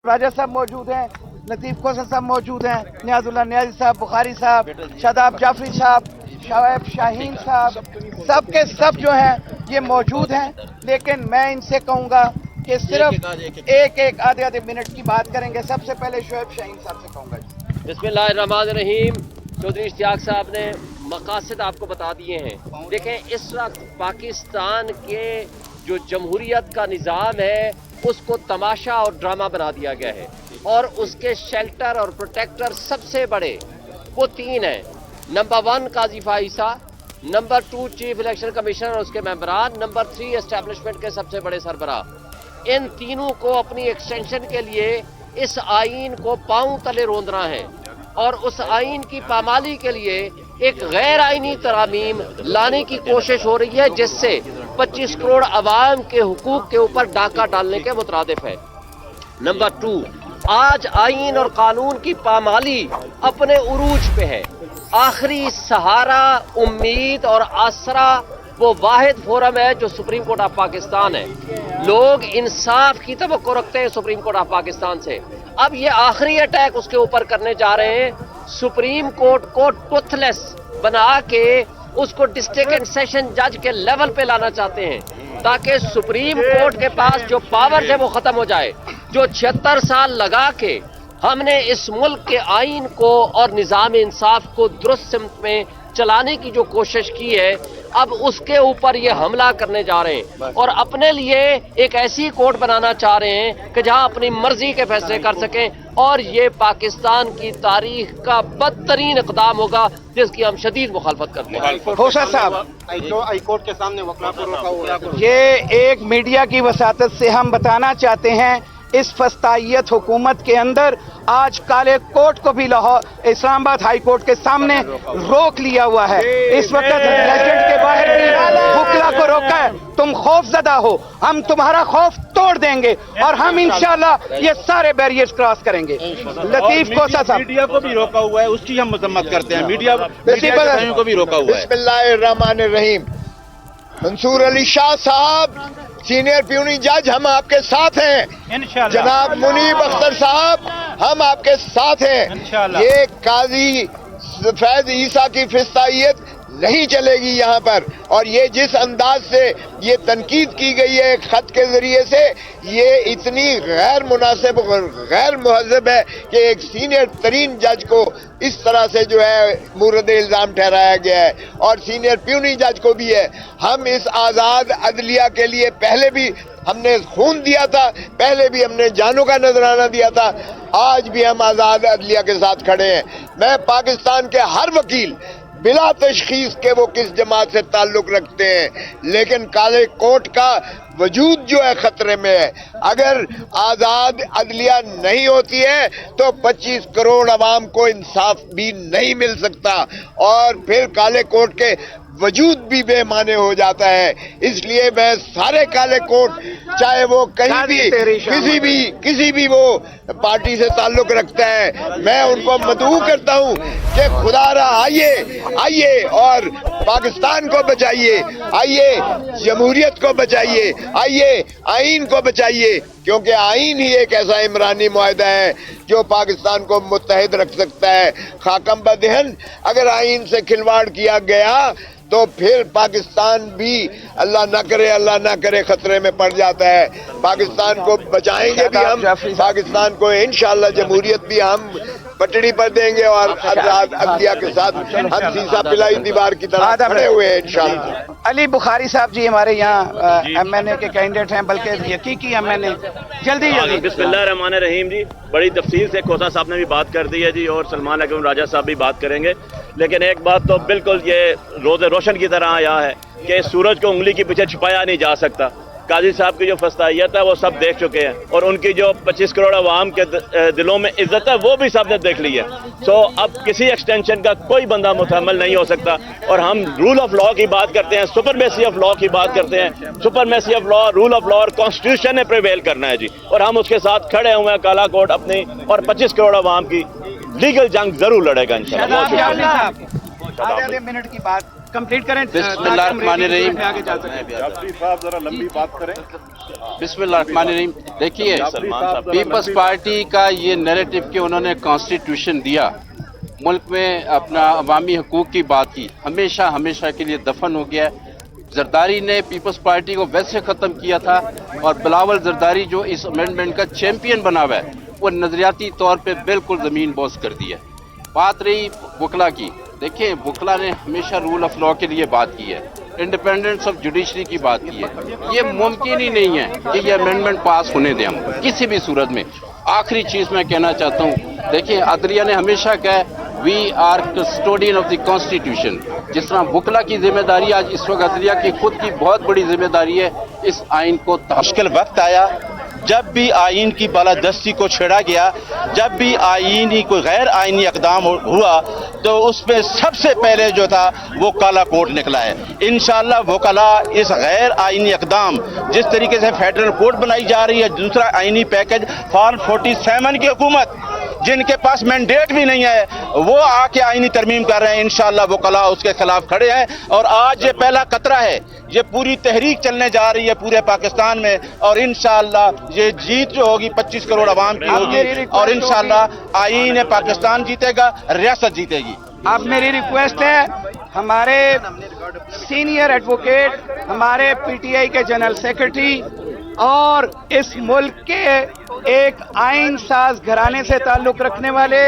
राजा साहब मौजूद हैं, लतीफ़ खोसा साहब मौजूद हैं, नियाजुल्लाह नियाज़ी साहब, बुखारी साहब, शादाब जाफरी साहब, शोएब शाहीन साहब, सब के सब जो हैं ये मौजूद हैं। लेकिन मैं इनसे कहूँगा कि सिर्फ एक आधे मिनट की बात करेंगे। सबसे पहले शोएब शाहीन साहब से कहूँगा। बिस्मिल्लाहिर्रहमानिर्रहीम। चौधरी इश्तियाक साहब ने मकासद आपको बता दिए हैं। देखें, इस वक्त पाकिस्तान के जो जमहूरियत का निज़ाम है उसको तमाशा और ड्रामा बना दिया गया है, और उसके शेल्टर और प्रोटेक्टर सबसे बड़े वो तीन हैं। नंबर 1 काजी फाइसा, नंबर 2 चीफ इलेक्शन कमीशनर और उसके मेंबरान, नंबर 3 एस्टेब्लिशमेंट के सबसे बड़े सरबराह। इन तीनों को अपनी एक्सटेंशन के लिए इस आइन को पांव तले रोंदना है, और उस आइन की पामाली के लिए एक गैर आइनी तरामीम लाने की कोशिश हो रही है, जिससे 25 करोड़ अवाम के हुकूक के ऊपर डाका डालने के मुतरादिफ है। नंबर 2, आज आइन और कानून की पामाली अपने उरूज पे है। आखिरी सहारा, उम्मीद और आसरा वो वाहिद फोरम है जो सुप्रीम कोर्ट ऑफ पाकिस्तान है। लोग इंसाफ की तवक्को रखते हैं सुप्रीम कोर्ट ऑफ पाकिस्तान से। अब ये आखिरी अटैक उसके ऊपर करने जा रहे हैं। सुप्रीम कोर्ट को टूथलेस बना के उसको डिस्ट्रिक्ट एंड सेशन जज के लेवल पे लाना चाहते हैं, ताकि सुप्रीम कोर्ट के पास जो पावर है वो खत्म हो जाए। जो 76 साल लगा के हमने इस मुल्क के आइन को और निज़ाम इंसाफ को दुरुस्त सिमत में चलाने की जो कोशिश की है, अब उसके ऊपर ये हमला करने जा रहे हैं, और अपने लिए एक ऐसी कोर्ट बनाना चाह रहे हैं कि जहां अपनी मर्जी के फैसले कर सकें, और ये पाकिस्तान की तारीख का बदतरीन इक़दाम होगा जिसकी हम शदीद मुखालफत करते हैं। खोसा साहब, हाई कोर्ट के सामने वकला को रोका हुआ है। ये एक मीडिया की वसातत से हम बताना चाहते हैं, इस फस्तायत हुकूमत के अंदर आज काले कोर्ट को भी लाहौर इस्लामाबाद हाई कोर्ट के सामने रोक लिया हुआ है। इस वक्त रेजिडेंट के बाहर भी वकला को रोका है। तुम खौफजदा हो, हम तुम्हारा खौफ तोड़ देंगे, और हम इंशाल्लाह ये सारे बैरियर्स क्रॉस करेंगे। लतीफ खोसा साहब, मीडिया को भी रोका हुआ है, उसकी हम मजम्मत करते हैं। मीडिया को भी रोका हुआ है। बिस्मिल्लाहिर्रहमानिर्रहीम। मंसूर अली शाह साहब, सीनियर प्यूनी जज, हम आपके साथ हैं। इंशाल्लाह। जनाब मुनीब अख्तर साहब, हम आपके साथ हैं। इंशाल्लाह। ये काजी फैज ईसा की फिस्तायत नहीं चलेगी यहाँ पर, और ये जिस अंदाज से ये तनकीद की गई है खत के जरिए से, ये इतनी गैर मुनासिब और गैर मुहज़्ज़ब है कि एक सीनियर तरीन जज को इस तरह से जो है मूरद इल्ज़ाम ठहराया गया है, और सीनियर प्यूनी जज को भी है। हम इस आज़ाद अदलिया के लिए पहले भी हमने खून दिया था, पहले भी हमने जानों का नजराना दिया था, आज भी हम आज़ाद अदलिया के साथ खड़े हैं। मैं पाकिस्तान के हर वकील बिला तशखीस के वो किस जमात से ताल्लुक रखते हैं, लेकिन काले कोर्ट का वजूद जो है खतरे में है। अगर आज़ाद अदलिया नहीं होती है तो 25 करोड़ अवाम को इंसाफ भी नहीं मिल सकता, और फिर काले कोर्ट के वजूद भी बेमाने हो जाता है। इसलिए मैं सारे काले कोर्ट, चाहे वो कहीं भी किसी भी वो पार्टी से ताल्लुक रखता है, मैं उनको मदऊ करता हूँ कि खुदारा आइए और पाकिस्तान को बचाइए, आइए जमहूरियत को बचाइए, आइए आइन को बचाइए, क्योंकि आइन ही एक ऐसा इमरानी मुआहदा है जो पाकिस्तान को मुत्तहिद रख सकता है। खाकम बदहन अगर आइन से खिलवाड़ किया गया तो फिर पाकिस्तान भी अल्लाह ना करे खतरे में पड़ जाता है। पाकिस्तान को बचाएंगे भी हम, पाकिस्तान को इंशाअल्लाह जमहूरियत भी हम पटड़ी पर देंगे, और आज़ाद अदलिया के साथ हम सीसा पिलाई दीवार की तरह खड़े हुए हैं इंशाअल्लाह। अली बुखारी साहब जी हमारे यहाँ MNA के कैंडिडेट हैं, बल्कि हकीकी MNA। जल्दी बिस्मिल्लाहिर्रहमानिर्रहीम जी, बड़ी तफसील से खोसा साहब ने भी बात कर दी है जी, और सलमान अकरम राजा साहब भी बात करेंगे। लेकिन एक बात तो बिल्कुल ये रोज़े रोशन की तरह आया है कि सूरज को उंगली के पीछे छुपाया नहीं जा सकता। काजी साहब की जो फस्तायत है वो सब देख चुके हैं, और उनकी जो 25 करोड़ अवाम के दिलों में इज्जत है वो भी सब ने देख ली है। सो अब किसी एक्सटेंशन का कोई बंदा मुतहम्मिल नहीं हो सकता, और हम रूल ऑफ लॉ की बात करते हैं, सुपरमेसी ऑफ लॉ की बात करते हैं। Supremacy of law, rule of law और कॉन्स्टिट्यूशन ने प्रिवेल करना है जी, और हम उसके साथ खड़े हुए हैं। काला कोर्ट अपनी और 25 करोड़ अवाम की लीगल जंग जरूर लड़ेगा इंशाल्लाह। आधे मिनट की बात कंप्लीट करें बिस्मिल्लाहिर्रहमानिर्रहीम। आगे जा सकें। साहब जरा लंबी बात करें। बिस्मिल्लाहिर्रहमानिर्रहीम। देखिए, पीपल्स पार्टी का ये नैरेटिव कि उन्होंने कॉन्स्टिट्यूशन दिया, मुल्क में अपना अवामी हकूक़ की बात की, हमेशा हमेशा के लिए दफन हो गया है। जरदारी ने पीपल्स पार्टी को वैसे ख़त्म किया था और बिलावल जरदारी जो इस अमेंडमेंट का चैंपियन बना हुआ है वो नज़रियाती तौर पे बिल्कुल ज़मीन बोस कर दी है। बात रही वकला की, देखिए वकला ने हमेशा रूल ऑफ लॉ के लिए बात की है, इंडिपेंडेंस ऑफ जुडिशरी की बात की है। ये मुमकिन ही नहीं है कि ये अमेंडमेंट पास होने दें हम किसी भी सूरत में। आखिरी चीज़ मैं कहना चाहता हूँ, देखिए अदलिया ने हमेशा कहा we are custodian of the constitution. जिस तरह वकला की जिम्मेदारी आज इस वक्त अदलिया की खुद की बहुत बड़ी जिम्मेदारी है इस आइन को। मुश्किल वक्त आया जब भी आइन की बालादस्ती को छेड़ा गया, जब भी आइनी कोई गैर आइनी इक़दाम हुआ तो उसमें सबसे पहले जो था वो काला कोड निकला है। इंशाअल्लाह वकला इस गैर आइनी इक़दाम जिस तरीके से फेडरल कोड बनाई जा रही है, दूसरा आइनी पैकेज फॉर्म 47 की हुकूमत जिनके पास मैंडेट भी नहीं है वो आके आइनी तरमीम कर रहे हैं। इंशाअल्लाह वकला उसके खिलाफ खड़े हैं और आज ये पहला कतरा है, ये पूरी तहरीक चलने जा रही है पूरे पाकिस्तान में और इंशाअल्लाह ये जीत जो होगी 25 करोड़ आवाम की होगी और इंशाअल्लाह आईन पाकिस्तान जीतेगा, रियासत जीतेगी। आप मेरी रिक्वेस्ट है, हमारे सीनियर एडवोकेट, हमारे पीटीआई के जनरल सेक्रेटरी और इस मुल्क के एक आइन साज घराने से ताल्लुक रखने वाले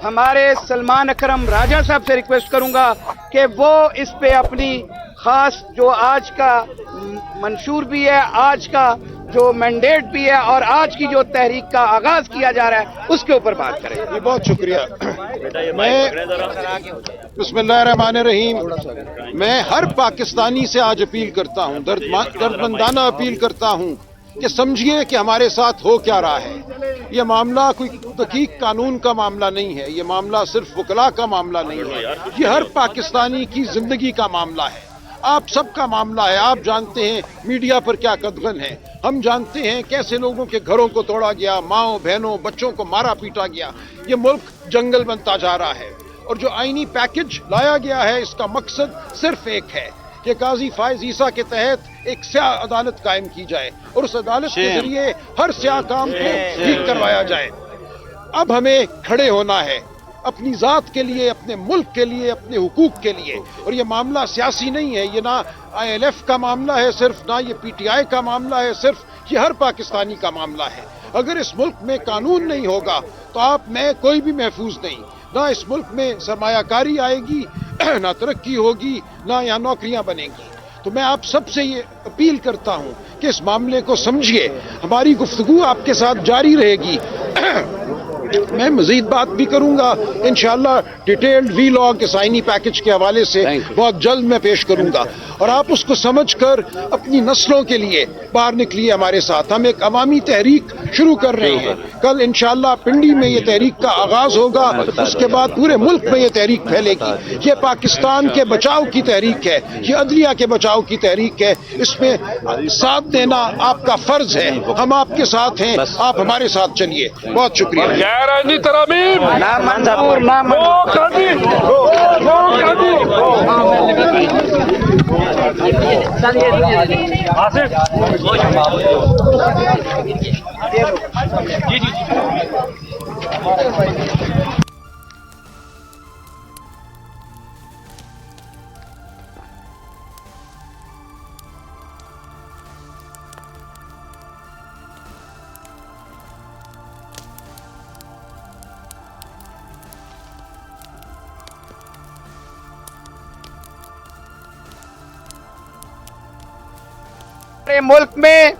हमारे सलमान अकरम राजा साहब से रिक्वेस्ट करूंगा कि वो इस पे अपनी खास जो आज का मंशूर भी है, आज का जो मैंडेट भी है और आज की जो तहरीक का आगाज किया जा रहा है उसके ऊपर बात करें। ये बहुत शुक्रिया। बिस्मिल्लाहिर्रहमानिर्रहीम। मैं हर पाकिस्तानी से आज अपील करता हूँ, दर्दमंदाना अपील करता हूँ कि समझिए कि हमारे साथ हो क्या रहा है। ये मामला कोई दकीक कानून का मामला नहीं है, ये मामला सिर्फ वकला का मामला नहीं है, ये हर पाकिस्तानी की जिंदगी का मामला है, आप सबका मामला है। आप जानते हैं मीडिया पर क्या कदगन है, हम जानते हैं कैसे लोगों के घरों को तोड़ा गया, माओ बहनों बच्चों को मारा पीटा गया। ये मुल्क जंगल बनता जा रहा है और जो आईनी पैकेज लाया गया है इसका मकसद सिर्फ एक है कि काजी फायज ईसा के तहत एक स्याह अदालत कायम की जाए और उस अदालत के जरिए हर स्याह काम को ठीक करवाया जाए। अब हमें खड़े होना है अपनी ज़ात के लिए, अपने मुल्क के लिए, अपने हुकूक के लिए। और ये मामला सियासी नहीं है, ये ना ILF का मामला है सिर्फ, ना ये PTI का मामला है सिर्फ, ये हर पाकिस्तानी का मामला है। अगर इस मुल्क में कानून नहीं होगा तो आप मैं कोई भी महफूज नहीं, ना इस मुल्क में सरमायाकारी आएगी, ना तरक्की होगी, ना यहाँ नौकरियां बनेंगी। तो मैं आप सबसे ये अपील करता हूँ कि इस मामले को समझिए, हमारी गुफ्तगू आपके साथ जारी रहेगी। मैं मजीद बात भी करूंगा इंशाअल्लाह, डिटेल्ड वी लॉ के साइनी पैकेज के हवाले से बहुत जल्द मैं पेश करूंगा और आप उसको समझकर अपनी नस्लों के लिए बाहर निकलिए हमारे साथ। हम एक अवामी तहरीक शुरू कर रहे हैं, कल इंशाअल्लाह पिंडी में ये तहरीक का आगाज होगा, उसके बाद पूरे मुल्क में ये तहरीक फैलेगी। ये पाकिस्तान के बचाव की तहरीक है, ये अदलिया के बचाव की तहरीक है, इसमें साथ देना आपका फर्ज है। हम आपके साथ हैं, आप हमारे साथ चलिए। बहुत शुक्रिया। मुल्क में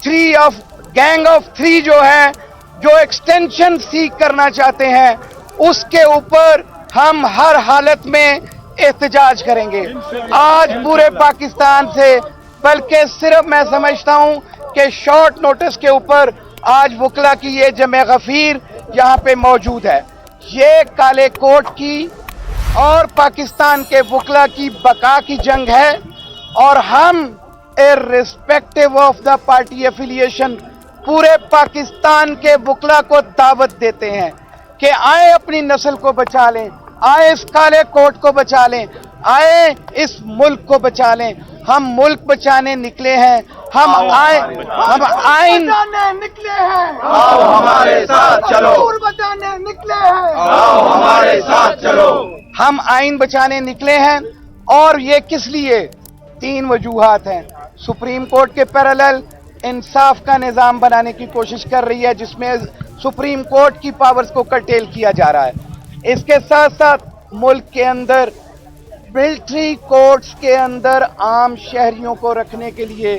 गैंग ऑफ थ्री जो है, जो एक्सटेंशन सीख करना चाहते हैं, उसके ऊपर हम हर हालत में एहतजाज करेंगे। आज पूरे पाकिस्तान से, बल्कि सिर्फ मैं समझता हूं कि शॉर्ट नोटिस के ऊपर आज वकला की ये जमे गफीर यहां पे मौजूद है। ये काले कोट की और पाकिस्तान के वकला की बका की जंग है और हम irrespective of the party affiliation पूरे पाकिस्तान के वकला को दावत देते हैं कि आए अपनी नस्ल को बचा लें, आए इस काले कोट को बचा लें, آئے اس ملک کو بچا لیں. ہم ملک بچانے نکلے ہیں. ہم آئین نکلے ہیں. آؤ ہمارے ساتھ چلو. بچانے نکلے ہیں. آؤ ہمارے ساتھ چلو. ہم آئین بچانے نکلے ہیں. اور یہ کس لیے؟ 3 وجوہات ہیں. سپریم کورٹ کے پیرالل انصاف کا نظام بنانے کی کوشش کر رہی ہے جس میں سپریم کورٹ کی پاورز کو کرٹیل کیا جا رہا ہے. اس کے ساتھ ساتھ ملک کے اندر ملٹری کورٹس کے اندر عام شہریوں کو رکھنے کے لیے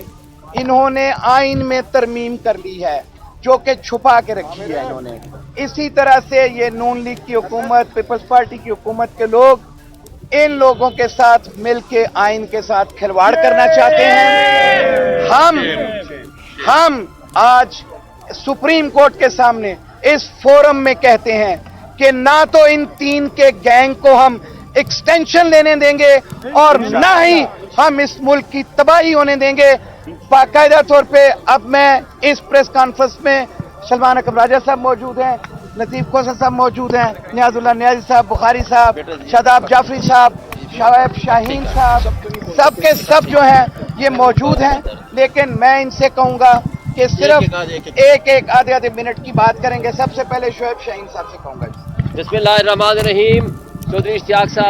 انہوں نے آئین میں ترمیم کر لی ہے جو کہ چھپا کے رکھی ہے انہوں نے. اسی طرح سے یہ نون لیگ کی حکومت، پیپلز پارٹی کی حکومت کے لوگ ان لوگوں کے ساتھ مل کے آئین کے ساتھ کھلواڑ کرنا چاہتے ہیں. ہم آج سپریم کورٹ کے سامنے اس فورم میں کہتے ہیں کہ نہ تو ان 3 کے گینگ کو ہم ایکسٹینشن لینے دیں گے اور نہ ہی ہم اس ملک کی تباہی ہونے دیں گے. باقاعدہ طور پہ اب میں اس پریس کانفرنس میں سلمان اکرم راجہ صاحب موجود ہیں، لطیف کوثر صاحب موجود ہیں، نیاز اللہ نیازی صاحب، بخاری صاحب، شاداب جعفری صاحب، شعیب شاہین صاحب، سب کے سب جو ہیں یہ موجود ہیں. لیکن میں ان سے کہوں گا کہ صرف ایک آدھے منٹ کی بات کریں گے. سب سے پہلے شعیب شاہین صاحب سے کہوں گا. بسم اللہ الرحمن الرحیم. چودھری اشتیاق صاحب